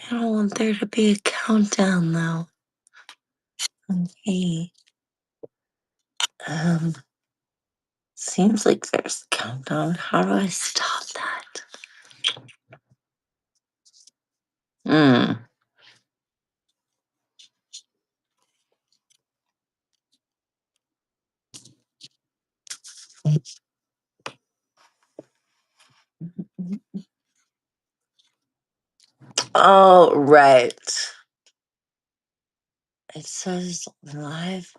I don't want there to be a countdown though. Okay. Um, seems like there's a countdown. How do I stop that? Hmm. Oh, right. It says live.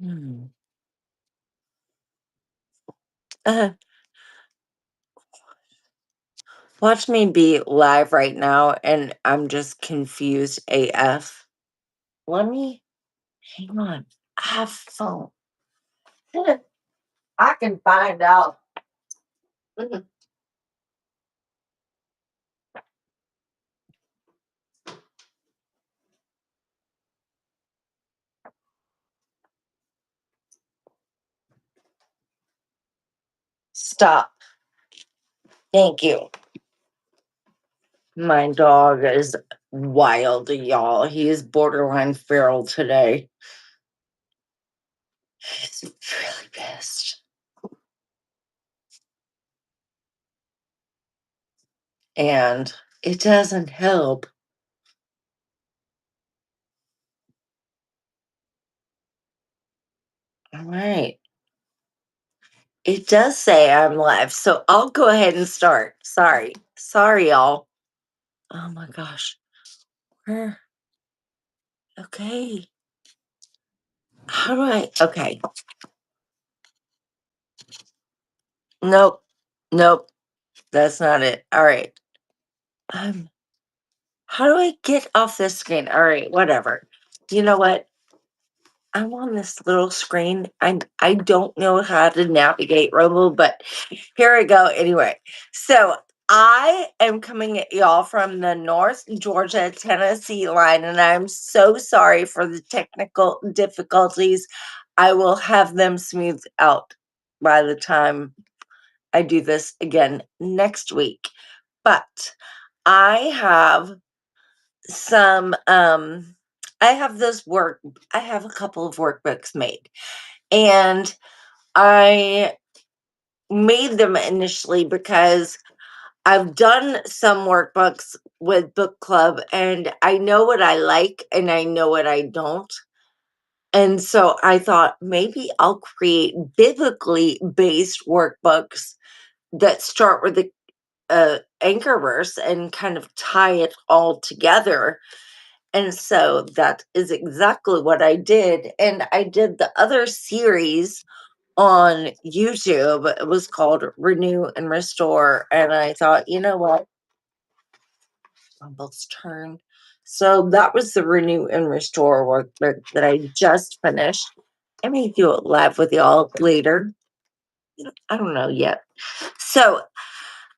Hmm. Uh, watch me be live right now, and I'm just confused AF. Let me hang on. I have phone. I can find out. Stop. Thank you. My dog is wild, y'all. He is borderline feral today. He's really pissed. And it doesn't help. All right. It does say I'm live, so I'll go ahead and start. Sorry. Sorry, y'all. Oh my gosh. Where? Okay. How do I? Okay. Nope. Nope. That's not it. All right. Um, how do I get off this screen? All right, whatever. You know what? I'm on this little screen. I don't know how to navigate Rumble, but here we go. Anyway, so I am coming at y'all from the North Georgia, Tennessee line, and I'm so sorry for the technical difficulties. I will have them smoothed out by the time I do this again next week. But I have some I have this work I have a couple of workbooks made, and I made them initially because I've done some workbooks with book club, and I know what I like and I know what I don't. And so I thought maybe I'll create biblically based workbooks that start with the anchor verse and kind of tie it all together. And so that is exactly what I did. And I did the other series on YouTube. It was called Renew and Restore. And I thought, you know what? Rumble's turn. So that was the Renew and Restore workbook that I just finished. I may do it live with y'all later. I don't know yet. So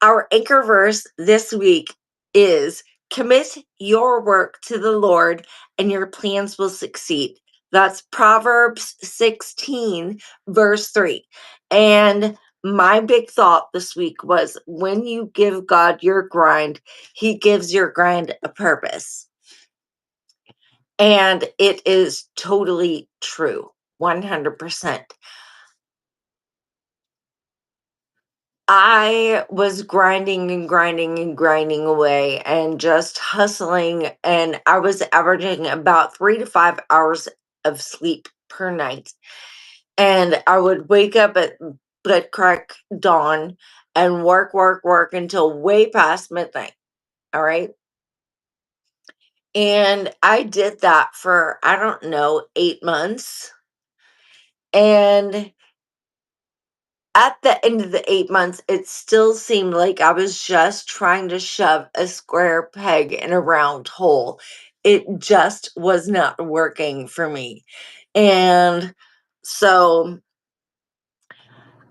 our anchor verse this week is commit your work to the Lord and your plans will succeed. That's Proverbs 16, verse 3. And my big thought this week was when you give God your grind, He gives your grind a purpose. And it is totally true, 100%. I was grinding and grinding and grinding away and just hustling. And I was averaging about 3 to 5 hours of sleep per night. And I would wake up at blood crack dawn and work, work, work until way past midnight. All right. And I did that for, I don't know, 8 months. And at the end of the 8 months, it still seemed like I was just trying to shove a square peg in a round hole. It just was not working for me. And so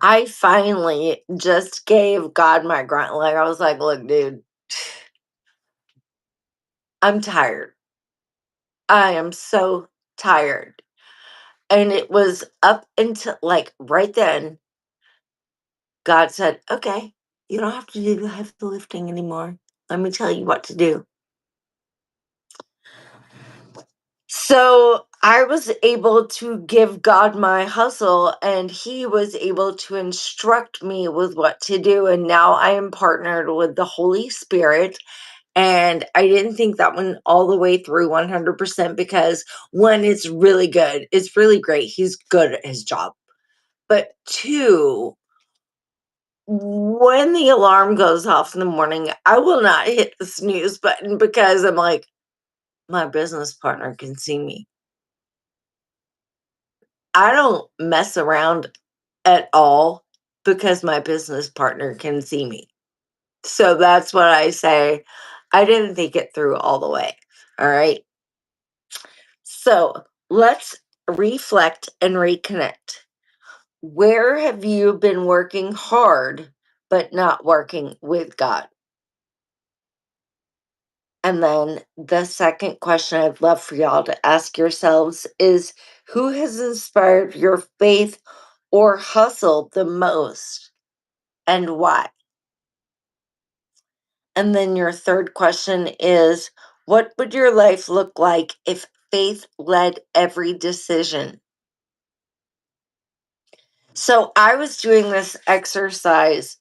I finally just gave God my grunt. Like, I was like, look, dude, I'm tired. I am so tired. And it was up until like right then, God said, okay, you don't have to do the heavy lifting anymore. Let me tell you what to do. So I was able to give God my hustle, and He was able to instruct me with what to do. And now I am partnered with the Holy Spirit. And I didn't think that one all the way through 100% because one, it's really good. It's really great. He's good at his job. But two, when the alarm goes off in the morning, I will not hit the snooze button because I'm like, my business partner can see me. I don't mess around at all because my business partner can see me. So that's what I say. I didn't think it through all the way. All right. So let's reflect and reconnect. Where have you been working hard but not working with God? And then the second question I'd love for y'all to ask yourselves is, who has inspired your faith or hustle the most and why? And then your third question is, what would your life look like if faith led every decision? So I was doing this exercise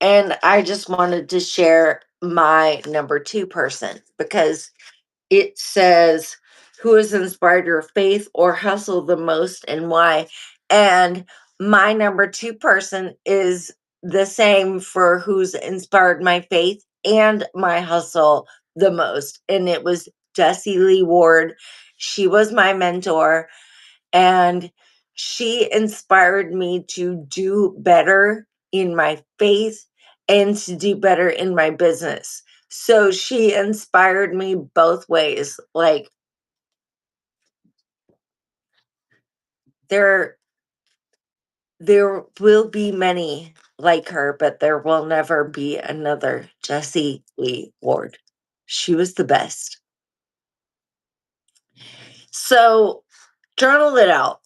and I just wanted to share my number two person because it says, who has inspired your faith or hustle the most and why? And my number two person is the same for who's inspired my faith and my hustle the most. And it was Jessie Lee Ward. She was my mentor and she inspired me to do better in my faith and to do better in my business. So she inspired me both ways. Like there there will be many like her, but there will never be another Jessie Lee Ward. She was the best. So journal it out.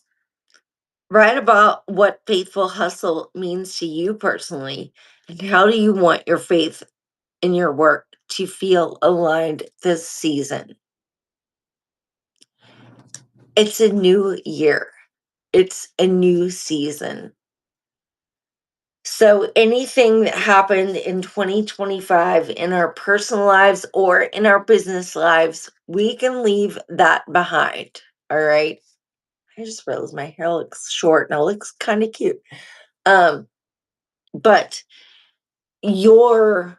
Write about what faithful hustle means to you personally, and how do you want your faith in your work to feel aligned this season. It's a new year, it's a new season. So, anything that happened in 2025 in our personal lives or in our business lives, we can leave that behind. All right. I just realized my hair looks short and it looks kind of cute. Um, but your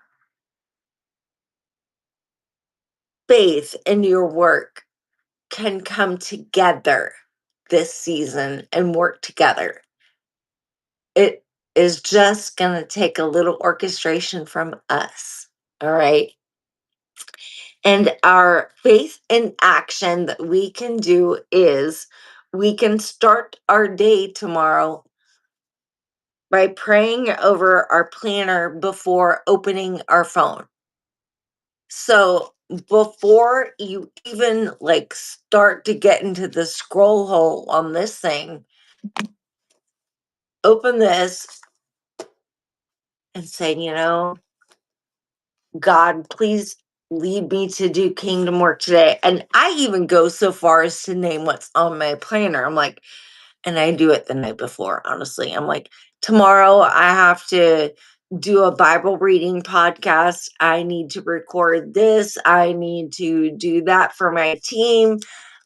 faith and your work can come together this season and work together. It is just going to take a little orchestration from us. All right. And our faith in action that we can do is we can start our day tomorrow by praying over our planner before opening our phone. So before you even like start to get into the scroll hole on this thing, open this and say, God, please lead me to do kingdom work today. And I even go so far as to name what's on my planner. I'm like, and I do it the night before, honestly. I'm like, tomorrow I have to do a Bible reading podcast. I need to record this. I need to do that for my team.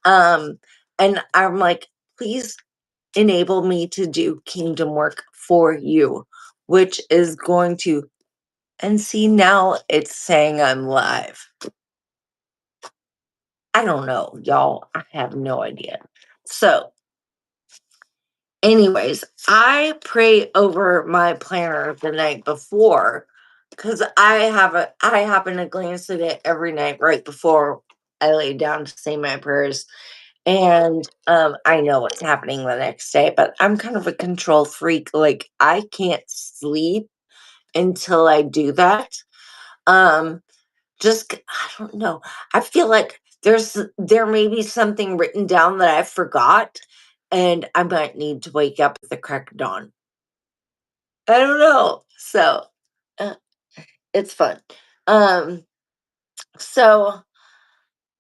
And I'm like, please enable me to do kingdom work for you, which is going to, and see, now it's saying I'm live. I don't know, y'all. I have no idea. So, anyways, I pray over my planner the night before because I happen to glance at it every night right before I lay down to say my prayers. And I know what's happening the next day, but I'm kind of a control freak. Like I can't sleep until I do that. Um, I don't know. I feel like there may be something written down that I forgot, and I might need to wake up at the crack of dawn. I don't know. So, uh, it's fun. Um, so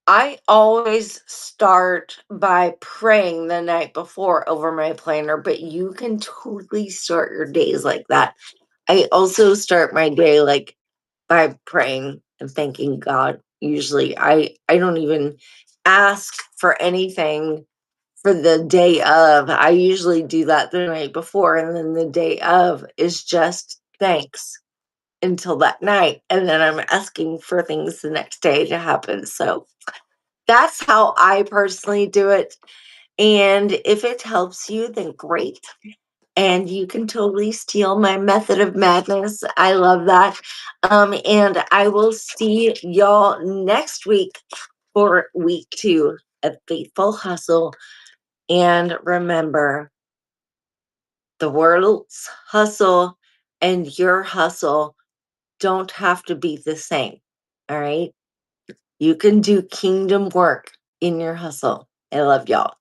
I always start by praying the night before over my planner, but you can totally start your days like that. I also start my day like by praying and thanking God. Usually I don't even ask for anything for the day of. I usually do that the night before, and then the day of is just thanks until that night, and then I'm asking for things the next day to happen. So that's how I personally do it. And if it helps you, then great. And you can totally steal my method of madness. I love that. And I will see y'all next week for week 2 of Faithful Hustle. And remember, the world's hustle and your hustle don't have to be the same. All right. You can do kingdom work in your hustle. I love y'all.